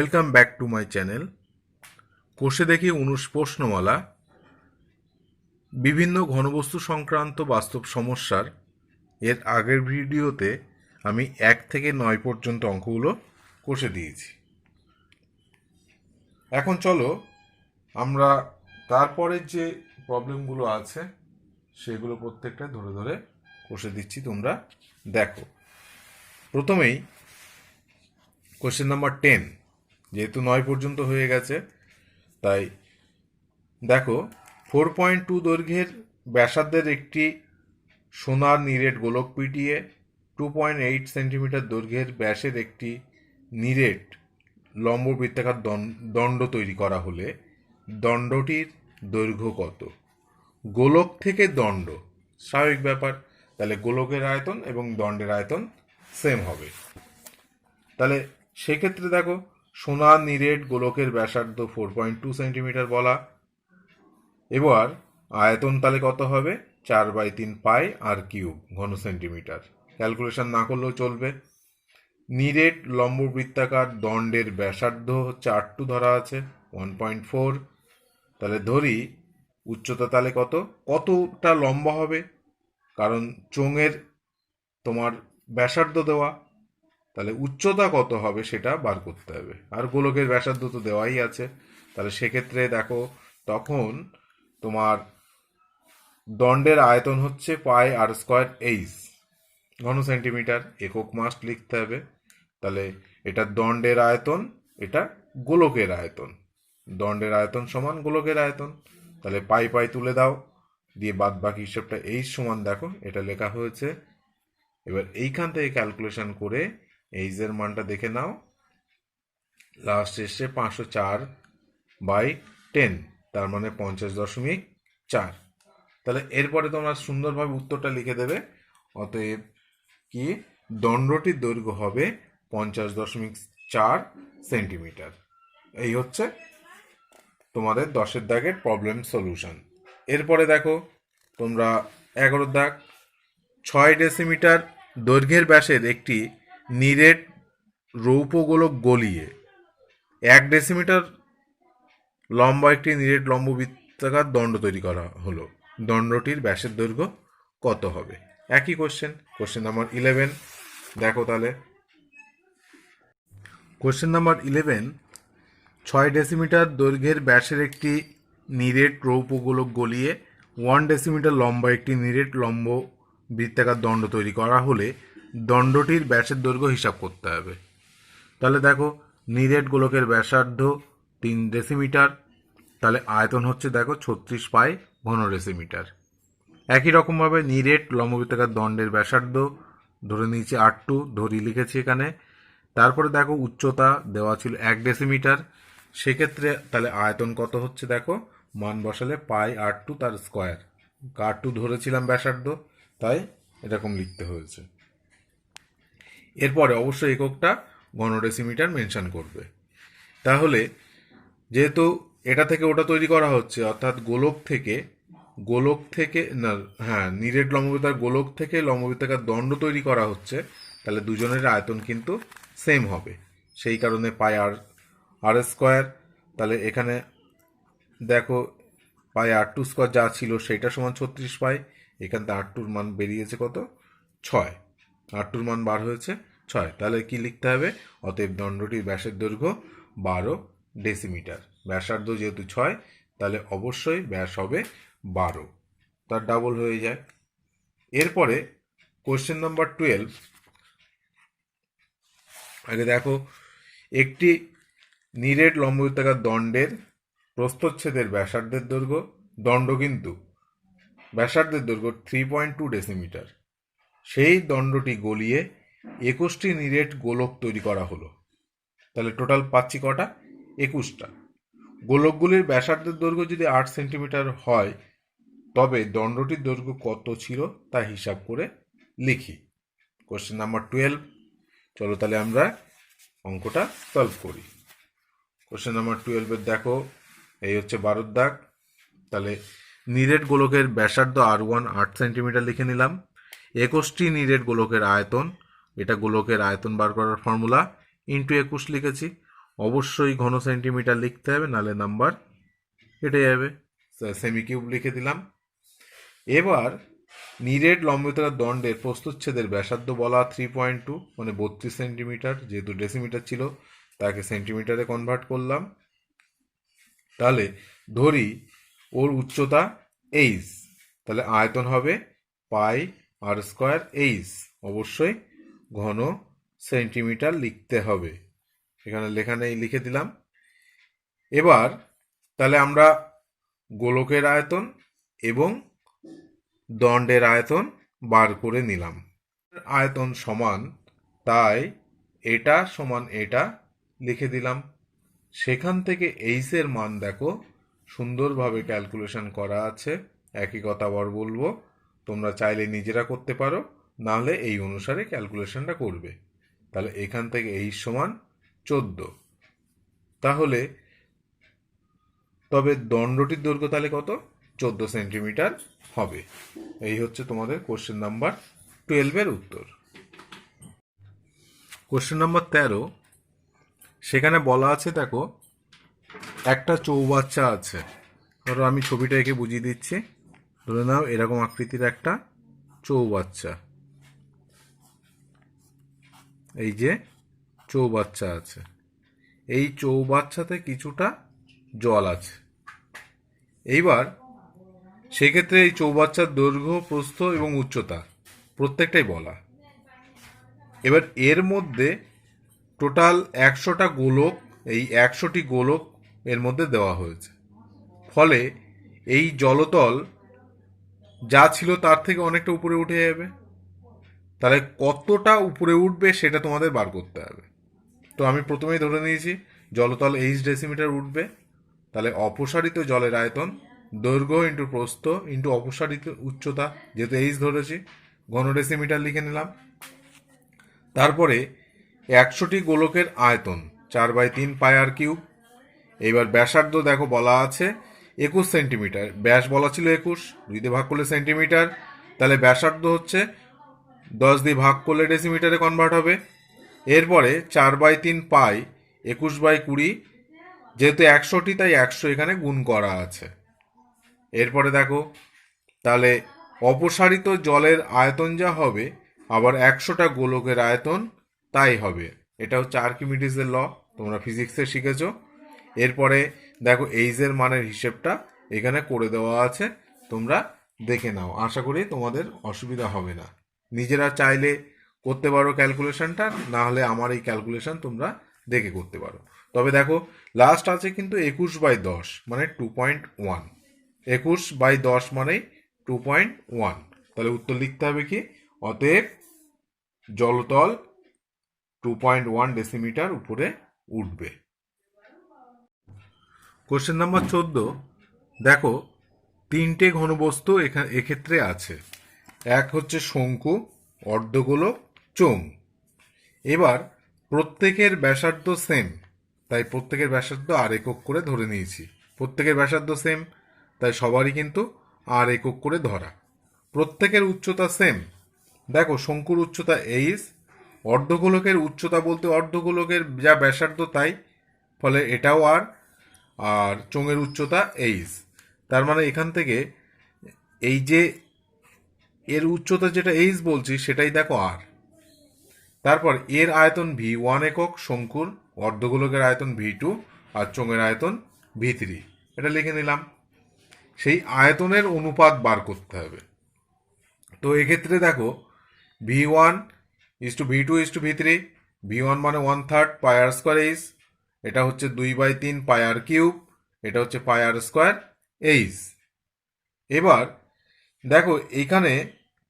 Welcome back to my channel. কোষে দেখি 19 প্রশ্নমালা বিভিন্ন ঘনবস্তু সংক্রান্ত বাস্তব সমস্যার এর আগের ভিডিওতে আমি 1 থেকে 9 পর্যন্ত অঙ্কগুলো কষে দিয়েছি। এখন চলো আমরা তারপরের যে প্রবলেমগুলো আছে সেগুলো প্রত্যেকটা ধরে ধরে কষে দিচ্ছি, তোমরা দেখো। প্রথমেই কোশ্চেন নাম্বার 10, যেহেতু 9 পর্যন্ত হয়ে গেছে তাই দেখো 4.2 দৈর্ঘ্যের ব্যাসার্ধের একটি সোনার নিরেট গোলক পিটিয়ে 2.8 সেন্টিমিটার দৈর্ঘ্যের ব্যাসের একটি নিরেট লম্ব বৃত্তাকার দণ্ড তৈরি করা হলে দণ্ডটির দৈর্ঘ্য কত? গোলক থেকে দণ্ড স্বাভাবিক ব্যাপার, তাহলে গোলকের আয়তন এবং দণ্ডের আয়তন সেম হবে। তাহলে সেক্ষেত্রে দেখো সোনার নিরেট গোলকের ব্যাসার্ধ 4.2 সেন্টিমিটার বলা, এবার আয়তন তাহলে কত হবে? 4/3 পাই আর কিউব ঘন সেন্টিমিটার। ক্যালকুলেশন না করলেও চলবে। নিরেট লম্ব বৃত্তাকার দণ্ডের ব্যাসার্ধ হচ্ছে 8 ধরা আছে, 1.4। তাহলে ধরি উচ্চতা তাহলে কতটা লম্বা হবে, কারণ চোঙের তোমার ব্যাসার্ধ দেওয়া, তাহলে উচ্চতা কত হবে সেটা বার করতে হবে। আর গোলকের ব্যাসার্ধ তো দেওয়াই আছে, তাহলে সেক্ষেত্রে দেখো তখন তোমার দণ্ডের আয়তন হচ্ছে পাই আর স্কোয়ার এইচ ঘন সেন্টিমিটার, একক মাস লিখতে হবে। তাহলে এটা দণ্ডের আয়তন, এটা গোলকের আয়তন, দণ্ডের আয়তন সমান গোলকের আয়তন। তাহলে পাই পাই তুলে দাও, দিয়ে বাদ বাকি হিসেবটা এইচ সমান দেখো এটা লেখা হয়েছে। এবার এইখান থেকে ক্যালকুলেশন করে এইচের মানটা দেখে নাও, লাস্ট এসছে 504/10, তার মানে 50.4। তাহলে এরপরে তোমরা সুন্দরভাবে উত্তরটা লিখে দেবে। অতএব কি দণ্ডটির দৈর্ঘ্য হবে 50.4 সেন্টিমিটার। এই হচ্ছে তোমাদের 10-এর দাগের প্রবলেম সলিউশন। এরপরে দেখো তোমরা 11 দাগ, 6 ডেসিমিটার দৈর্ঘ্যের ব্যাসের একটি নিরেট রৌপ্য গোলক গলিয়ে 1 ডেসিমিটার লম্বা একটি নিরেট লম্ব বৃত্তাকার দণ্ড তৈরি করা হলো, দণ্ডটির ব্যাসের দৈর্ঘ্য কত হবে? একই কোশ্চেন নাম্বার 11 দেখো। তাহলে কোশ্চেন নাম্বার 11, 6 ডেসিমিটার দৈর্ঘ্যের ব্যাসের একটি নিরেট রৌপ্য গোলক গলিয়ে 1 ডেসিমিটার লম্বা একটি নিরেট লম্ব বৃত্তাকার দণ্ড তৈরি করা হলে দণ্ডটির ব্যাসের দৈর্ঘ্য হিসাব করতে হবে। তাহলে দেখো নিরেট গোলকের ব্যাসার্ধ 3 ডেসিমিটার, তাহলে আয়তন হচ্ছে দেখো 36 পাই ঘন ডেসিমিটার। একই রকমভাবে নিরেট লম্ববৃত্তাকার দণ্ডের ব্যাসার্ধ ধরে নিয়েছি 8 ধরি লিখেছি এখানে। তারপরে দেখো উচ্চতা দেওয়া ছিল 1 ডেসিমিটার, সেক্ষেত্রে তাহলে আয়তন কত হচ্ছে দেখো, মান বসালে পাই আর2 তার স্কোয়ার, আর2 ধরেছিলাম ব্যাসার্ধ তাই এরকম লিখতে হয়েছে। এরপরে অবশ্যই এককটা ঘন ডেসিমিটার মেনশন করবে। তাহলে যেহেতু এটা থেকে ওটা তৈরি করা হচ্ছে, অর্থাৎ গোলক থেকে না, হ্যাঁ, নিরেট লম্ববৃত্তাকার গোলক থেকে লম্ববৃত্তাকার দণ্ড তৈরি করা হচ্ছে, তাহলে দুজনের আয়তন কিন্তু সেম হবে, সেই কারণে পাই আর স্কোয়ার। তাহলে এখানে দেখো পাই আর2 স্কোয়ার যা ছিল সেইটা সমান 36 পাই, এখান থেকে আর2-র মান বেরিয়েছে কত? 6, আর2-র মান বার হয়েছে 6। তাহলে কি লিখতে হবে? অতএব দণ্ডটির ব্যাসের দৈর্ঘ্য 12 ডেসিমিটার। ব্যাসার্ধ যেহেতু 6, তাহলে অবশ্যই ব্যাস হবে 12, তার ডাবল হয়ে যায়। এরপরে কোশ্চেন নাম্বার 12, আগে দেখো একটি নিরেট লম্ববৃত্তাকার দণ্ডের প্রস্থচ্ছেদের ব্যাসার্ধের দৈর্ঘ্য, দণ্ড কিন্তু ব্যাসার্ধের দৈর্ঘ্য 3.2 ডেসিমিটার, সেই দণ্ডটি গলিয়ে 21টি নিরেট গোলক তৈরি করা হলো। তাহলে টোটাল পাচ্ছি কটা? 21টা। গোলকগুলির ব্যাসার্ধের দৈর্ঘ্য যদি 8 সেন্টিমিটার হয়, তবে দণ্ডটির দৈর্ঘ্য কত ছিল তা হিসাব করে লিখি। কোশ্চেন নাম্বার 12, চলো তাহলে আমরা অঙ্কটা সলভ করি। কোশ্চেন নাম্বার 12 দেখো, এই হচ্ছে 12 দাগ। তাহলে নিরেট গোলকের ব্যাসার্ধ আর1 8 সেন্টিমিটার লিখে নিলাম। 21টি নিরেট গোলকের আয়তন, এটা গোলকের আয়তন বার করার ফর্মুলা, ইন্টু 21 লিখেছি। অবশ্যই ঘন সেন্টিমিটার লিখতে হবে, নাহলে নাম্বার কেটে যাবে। সেমি কিউব লিখে দিলাম। এবার নিরেট লম্বতার দণ্ডের প্রস্থচ্ছেদের ব্যাসার্ধ বলা 3.2 মানে 32 সেন্টিমিটার, যেহেতু ডেসিমিটার ছিল তাকে সেন্টিমিটারে কনভার্ট করলাম। তাহলে ধরি ওর উচ্চতা এইচ, তাহলে আয়তন হবে পাই আর স্কোয়ার এইচ। অবশ্যই ঘন সেন্টিমিটার লিখতে হবে, এখানে লেখা নেই, লিখে দিলাম। এবার তাহলে আমরা গোলকের আয়তন এবং দণ্ডের আয়তন বার করে নিলাম। আয়তন সমান, তাই এটা সমান এটা লিখে দিলাম। সেখান থেকে এইচের মান দেখো সুন্দরভাবে ক্যালকুলেশন করা আছে। একই কথা আবার বলবো, তোমরা চাইলে নিজেরা করতে পারো, নাহলে এই অনুসারে ক্যালকুলেশনটা করবে। তাহলে এখান থেকে এইচ সমান 14। তাহলে তবে দণ্ডটির দৈর্ঘ্য তাহলে কত? 14 সেন্টিমিটার হবে। এই হচ্ছে তোমাদের কোশ্চেন নাম্বার 12-এর উত্তর। কোশ্চেন নাম্বার 13, সেখানে বলা আছে দেখো একটা চৌবাচ্চা আছে। ধরো আমি ছবিটা এঁকে বুঝিয়ে দিচ্ছি। ধরে নাও এরকম আকৃতির একটা চৌবাচ্চা, এই যে চৌবাচ্চা আছে। এই চৌবাচ্চাতে কিছুটা জল আছে। এইবার সেক্ষেত্রে এই চৌবাচ্চার দৈর্ঘ্য, প্রস্থ এবং উচ্চতা প্রত্যেকটাই বলা। এবার এর মধ্যে টোটাল 100টা গোলক, এই 100টি গোলক এর মধ্যে দেওয়া হয়েছে। ফলে এই জলতল যা ছিল তার থেকে অনেকটা উপরে উঠে যাবে। তাহলে কতটা উপরে উঠবে সেটা তোমাদের বার করতে হবে। তো আমি প্রথমেই ধরে নিয়েছি জলতল এইচ ডেসিমিটার উঠবে। তাহলে অপসারিত জলের আয়তন দৈর্ঘ্য ইন্টু প্রস্থ ইন্টু অপসারিত উচ্চতা, যেহেতু এইচ ধরেছি ঘন ডেসিমিটার লিখে নিলাম। তারপরে 100টি গোলকের আয়তন 4/3 পাই আর কিউব। এইবার ব্যাসার্ধ দেখো বলা আছে 21 সেন্টিমিটার, ব্যাস বলা ছিল 21, 2 দিয়ে ভাগ করলে সেন্টিমিটার, তাহলে ব্যাসার্ধ হচ্ছে 10 দিয়ে ভাগ করলে ডেসিমিটারে কনভার্ট হবে। এরপরে 4/3 পাই 21/20, যেহেতু 100টি তাই 100 এখানে গুণ করা আছে। এরপরে দেখো তাহলে অপসারিত জলের আয়তন যা হবে, আবার 100টা গোলকের আয়তন তাই হবে। এটা হচ্ছে আর্কিমিডিসের ল, তোমরা ফিজিক্সে শিখেছো। এরপরে দেখো এইচের মানের হিসেবটা এখানে করে দেওয়া আছে, তোমরা দেখে নাও। আশা করি তোমাদের অসুবিধা হবে না। নিজেরা চাইলে করতে পারো ক্যালকুলেশনটা, না হলে আমার এই ক্যালকুলেশন তোমরা দেখে করতে পারো। তবে দেখো লাস্ট আছে কিন্তু 21/10 মানে 2.1, 21/10 মানে 2.1। তাহলে উত্তর লিখতে হবে কি? অতএব জলতল 2.1 ডেসিমিটার উপরে উঠবে। কোশ্চেন নাম্বার 14, দেখো 3টে ঘনবস্তু এক্ষেত্রে আছে। এক হচ্ছে শঙ্কু, অর্ধগোলক, চোঙ। এবার প্রত্যেকের ব্যাসার্ধ সেম, তাই প্রত্যেকের ব্যাসার্ধ আর একক করে ধরে নিয়েছি। প্রত্যেকের ব্যাসার্ধ সেম, তাই সবারই কিন্তু আর একক করে ধরা। প্রত্যেকের উচ্চতা সেম, দেখো শঙ্কুর উচ্চতা এইচ, অর্ধগোলকের উচ্চতা বলতে অর্ধগোলকের যা ব্যাসার্ধ তাই, ফলে এটাও আর চোঙের উচ্চতা এইচ। তার মানে এখান থেকে এই যে এর উচ্চতা যেটা এইচ বলছি সেটাই দেখো আর। তারপর এর আয়তন V1 একক শঙ্কুর, অর্ধগোলকের আয়তন V2 আর চোঙের আয়তন V3, এটা লিখে নিলাম। সেই আয়তনের অনুপাত বার করতে হবে। তো এক্ষেত্রে দেখো V1:V2:V3, V1 মানে 1/3 পাই আর স্কোয়ার এইচ, এটা হচ্ছে 2/3 পাই আর কিউব, এটা হচ্ছে পাই আর স্কোয়ার এইচ। এবার দেখো এইখানে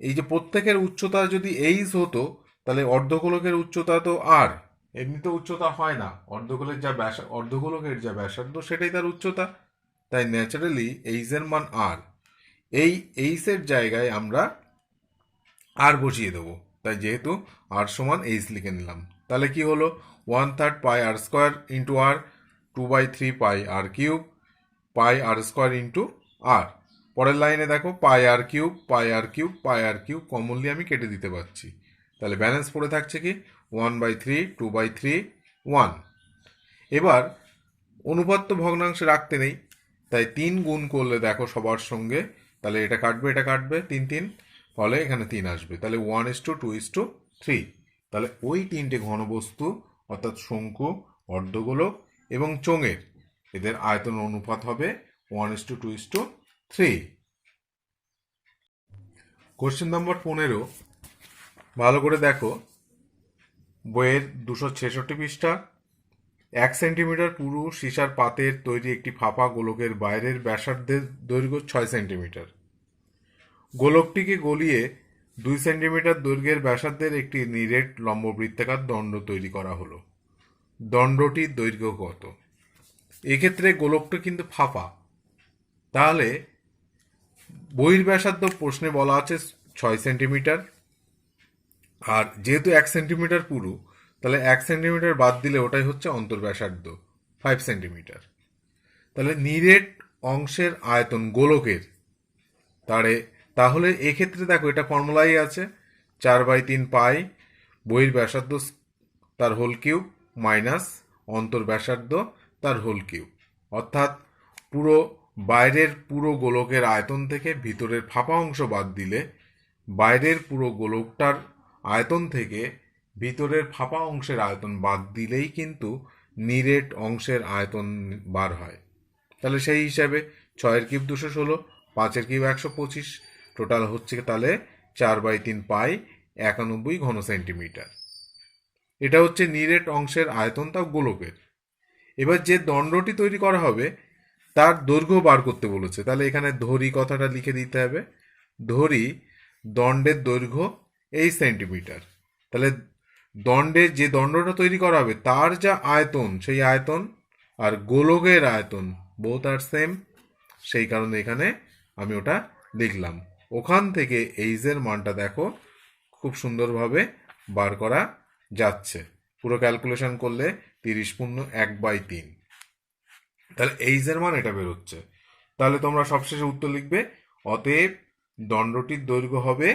এই যে প্রত্যেকের উচ্চতা যদি এইচ হতো, তাহলে অর্ধগোলকের উচ্চতা তো আর, এমনিতে উচ্চতা হয় না, অর্ধগোলকের যা ব্যাসার্ধ সেটাই তার উচ্চতা, তাই ন্যাচারালি এইচ এর মান আর। এই এইচ এর জায়গায় আমরা আর বসিয়ে দেবো, তাই যেহেতু আর সমান এইচ লিখে নিলাম। তাহলে কি হলো 1/3 পাই আর স্কোয়ার ইন্টু আর, 2/3 পাই আর কিউব, পাই আর স্কোয়ার ইন্টু আর। পরের লাইনে দেখো পাই আর কিউব পাই আর কিউব পাই আর কিউব, কমনলি আমি কেটে দিতে পারছি। তাহলে ব্যালেন্স পড়ে থাকছে কি 1/3 2/3 1। এবার অনুপাত তো ভগ্নাংশে রাখতে নেই, তাই 3 গুণ করলে দেখো সবার সঙ্গে, তাহলে এটা কাটবে 3 ফলে এখানে 3 আসবে, তাহলে 1:2:3। তাহলে ওই 3টে ঘনবস্তু অর্থাৎ শঙ্কু, অর্ধগোলক এবং চোঙের এদের আয়তন অনুপাত হবে 1:2:3। কোশ্চেন নম্বর 15, ভালো করে দেখো, বইয়ের 266 পৃষ্ঠা। 1 সেন্টিমিটার পুরু সীসার পাতের তৈরি একটি ফাঁপা গোলকের বাইরের ব্যাসার্ধের দৈর্ঘ্য 6 সেন্টিমিটার। গোলকটিকে গলিয়ে 2 সেন্টিমিটার দৈর্ঘ্যের ব্যাসার্ধের একটি নিরেট লম্ববৃত্তাকার দণ্ড তৈরি করা হলো। দণ্ডটির দৈর্ঘ্য কত? এক্ষেত্রে গোলকটা কিন্তু ফাঁপা, তাহলে বহির্ব্যাসার্ধ প্রশ্নে বলা আছে 6 সেন্টিমিটার, আর যেহেতু 1 সেন্টিমিটার পুরু, তাহলে 1 সেন্টিমিটার বাদ দিলে ওটাই হচ্ছে অন্তর্ব্যাসার্ধ 5 সেন্টিমিটার। তাহলে নিরেট অংশের আয়তন গোলকের, তাহলে এক্ষেত্রে দেখো এটা ফর্মুলাই আছে, 4/3 পাই বহির্ব্যাসার্ধ তার হোল কিউব মাইনাস অন্তর্ব্যাসার্ধ তার হোল কিউব, অর্থাৎ বাইরের পুরো গোলকের আয়তন থেকে ভিতরের ফাঁপা অংশ বাদ দিলে, বাইরের পুরো গোলকটার আয়তন থেকে ভিতরের ফাঁপা অংশের আয়তন বাদ দিলেই কিন্তু নিরেট অংশের আয়তন বার হয়। তাহলে সেই হিসাবে 6 কিউব 216, 5 কিউব 125, টোটাল হচ্ছে তাহলে 4/3 পাই 91 ঘন সেন্টিমিটার। এটা হচ্ছে নিরেট অংশের আয়তন, তাও গোলকের। এবার যে দণ্ডটি তৈরি করা হবে তার দৈর্ঘ্য বার করতে বলেছে, তাহলে এখানে ধরি কথাটা লিখে দিতে হবে। ধরি দণ্ডের দৈর্ঘ্য এই সেন্টিমিটার, তাহলে দণ্ডের যে দণ্ডটা তৈরি করা হবে তার যা আয়তন, সেই আয়তন আর গোলকের আয়তন বোথ আর সেম, সেই কারণে এখানে আমি ওটা লিখলাম। ওখান থেকে এইচের মানটা দেখো খুব সুন্দরভাবে বার করা যাচ্ছে। পুরো ক্যালকুলেশন করলে 30.1/3, তাহলে এইচের মান এটা বেরোচ্ছে। তাহলে তোমরা সবশেষে উত্তর লিখবে, অতএব দণ্ডটির দৈর্ঘ্য হবে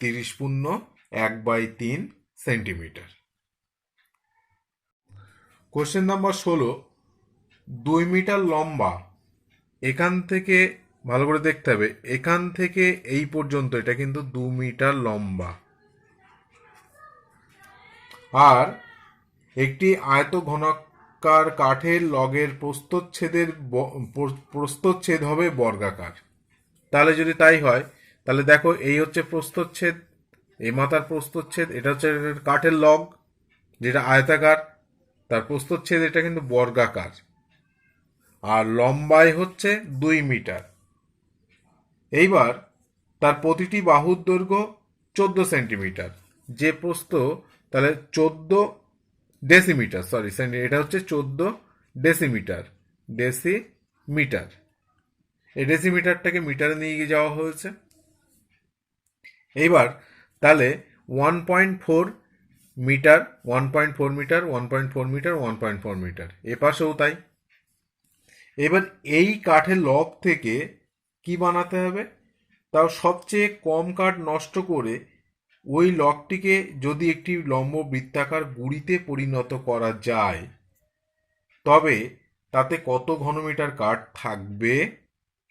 30.1/3 সেন্টিমিটার। কোশ্চেন নাম্বার 16, 2 মিটার লম্বা, এখান থেকে ভালো করে দেখতে হবে, এখান থেকে এই পর্যন্ত এটা কিন্তু 2 মিটার লম্বা, আর একটি আয়তঘনাকার কাঠের লগের প্রস্থচ্ছেদ হবে বর্গাকার। তাহলে যদি তাই হয়, তাহলে দেখো এই হচ্ছে প্রস্থচ্ছেদ, এই মাথার প্রস্থচ্ছেদ, এটা হচ্ছে কাঠের লগ যেটা আয়তাকার, তার প্রস্থচ্ছেদ এটা কিন্তু বর্গাকার, আর লম্বায় হচ্ছে 2 মিটার। এইবার তার প্রতিটি বাহুর দৈর্ঘ্য 14 সেন্টিমিটার, যে প্রস্থ তাহলে 14 ডেসিমিটার, এটা হচ্ছে 14 ডেসিমিটার। এই ডেসিমিটারটাকে মিটারে নিয়ে গিয়ে যাওয়া হয়েছে। এইবার তাহলে 1.4 মিটার, 1.4 মিটার, 1.4 মিটার, 1.4 মিটার, এ পাশেও তাই। এবার এই কাঠের লগ থেকে কি বানাতে হবে, তাও সবচেয়ে কম কাঠ নষ্ট করে ওই লগটিকে যদি একটি লম্ব বৃত্তাকার গুঁড়িতে পরিণত করা যায়, তবে তাতে কত ঘনমিটার কাঠ থাকবে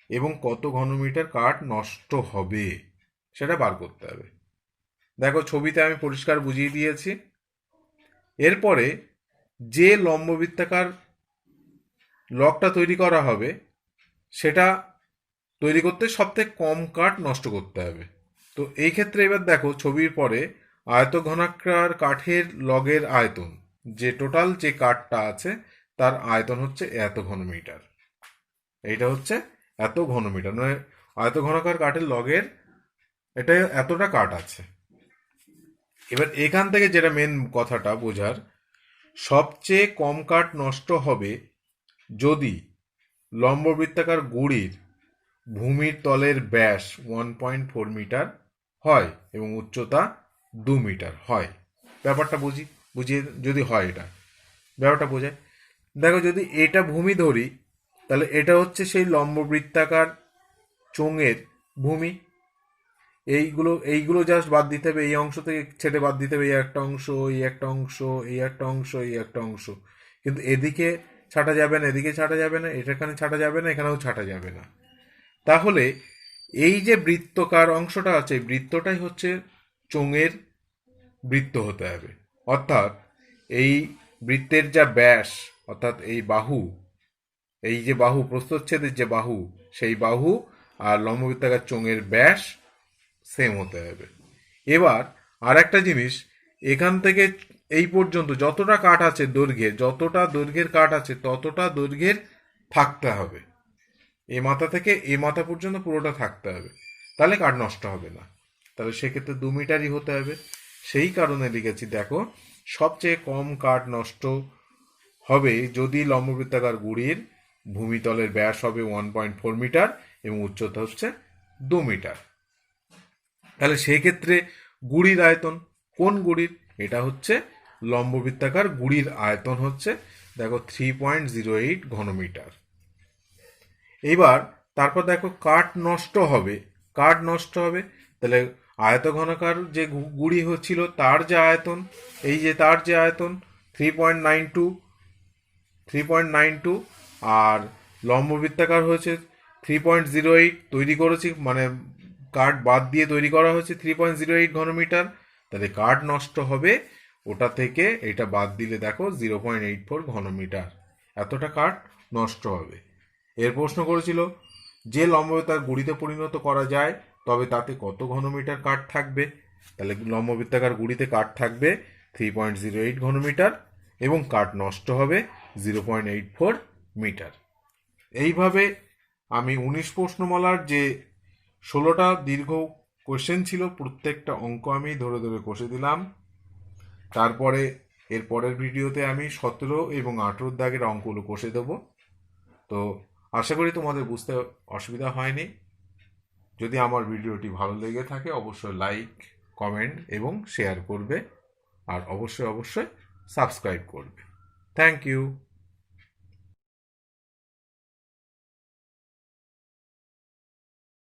এবং কত ঘনমিটার কাঠ নষ্ট হবে সেটা বার করতে হবে। দেখো ছবিতে আমি পরিষ্কার বুঝিয়ে দিয়েছি। এরপরে যে লম্ব বৃত্তাকার লগটা তৈরি করা হবে সেটা তৈরি করতে সবথেকে কম কাঠ নষ্ট করতে হবে। তো এই ক্ষেত্রে এবার দেখো ছবির পরে আয়তঘনাকার কাঠের লগের আয়তন, যে টোটাল যে কাঠটা আছে তার আয়তন হচ্ছে এত ঘনমিটার, এইটা হচ্ছে এত ঘনমিটার, মানে আয়তঘনাকার কাঠের লগের এটা এতটা কাঠ আছে। এবার এখান থেকে যেটা মেন কথাটা বোঝার, সবচেয়ে কম কাঠ নষ্ট হবে যদি লম্ববৃত্তাকার গুঁড়ির ভূমির তলের ব্যাস 1.4 মিটার হয় এবং উচ্চতা 2 মিটার হয়। ব্যাপারটা বুঝিয়ে যদি হয়, এটা ব্যাপারটা বোঝায়। দেখো যদি এটা ভূমি ধরি, তাহলে এটা হচ্ছে সেই লম্ববৃত্তাকার চোঙের ভূমি। এইগুলো জাস্ট বাদ দিতে হবে, এই অংশ থেকে ছেড়ে বাদ দিতে হবে এই একটা অংশ, এই একটা অংশ, এই একটা অংশ, এই একটা অংশ। কিন্তু এদিকে ছাটা যাবে না, এদিকে ছাটা যাবে না, এখানে ছাটা যাবে না, এখানেও ছাটা যাবে না। তাহলে এই যে বৃত্তকার অংশটা আছে, এই বৃত্তটাই হচ্ছে চোঙের বৃত্ত হতে হবে। অর্থাৎ এই বৃত্তের যা ব্যাস, অর্থাৎ এই বাহু, এই যে বাহু প্রস্থচ্ছেদের যে বাহু, সেই বাহু আর লম্ববৃত্তাকার চোঙের ব্যাস সেম হতে হবে। এবার আর একটা জিনিস, এখান থেকে এই পর্যন্ত যতটা কাঠ আছে দৈর্ঘ্যে, যতটা দৈর্ঘ্যের কাঠ আছে ততটা দৈর্ঘ্যের থাকতে হবে। এ মাথা থেকে এ মাথা পর্যন্ত পুরোটা থাকতে হবে, তাহলে কাঠ নষ্ট হবে না। তাহলে সেক্ষেত্রে 2 মিটারই হতে হবে। সেই কারণে লিখেছি, দেখো সবচেয়ে কম কাঠ নষ্ট হবে যদি লম্ববৃত্তাকার গুড়ির ভূমিতলের ব্যাস হবে 1.4 মিটার এবং উচ্চতা হচ্ছে 2 মিটার। তাহলে সেই ক্ষেত্রে গুড়ির আয়তন, কোন গুড়ির? এটা হচ্ছে লম্ববৃত্তাকার গুড়ির আয়তন হচ্ছে, দেখো 3.08 ঘনমিটার। এইবার তারপর দেখো কাঠ নষ্ট হবে, কাঠ নষ্ট হবে, তাহলে আয়তঘনকার যে গুড়ি হচ্ছিল তার যে আয়তন, এই যে তার যে আয়তন 3.92, আর লম্ববৃত্তাকার হয়েছে 3.08 তৈরি করেছি, মানে কাঠ বাদ দিয়ে তৈরি করা হয়েছে 3.08 ঘনমিটার। তাহলে কাঠ নষ্ট হবে ওটা থেকে, এটা বাদ দিলে দেখো 0.84 ঘনমিটার, এতটা কাঠ নষ্ট হবে। এর প্রশ্ন করেছিল যে লম্ববৃত্তাকার গুড়িতে পরিণত করা যায় তবে তাতে কত ঘনমিটার কাঠ থাকবে। তাহলে লম্ববৃত্তাকার গুড়িতে কাঠ থাকবে 3.08 ঘনমিটার এবং কাঠ নষ্ট হবে 0.84 মিটার। এইভাবে আমি 19 প্রশ্নমালার যে 16টা দীর্ঘ কোশ্চেন ছিল প্রত্যেকটা অঙ্ক আমি ধরে ধরে কষে দিলাম। তারপরে এর পরের ভিডিওতে আমি 17 এবং 18 দাগের অঙ্কগুলো কষে দেবো। তো আশা করি তোমাদের বুঝতে অসুবিধা হয়নি। যদি আমার ভিডিওটি ভালো লেগে থাকে অবশ্যই লাইক, কমেন্ট এবং শেয়ার করবে, আর অবশ্যই সাবস্ক্রাইব করবে। Thank you.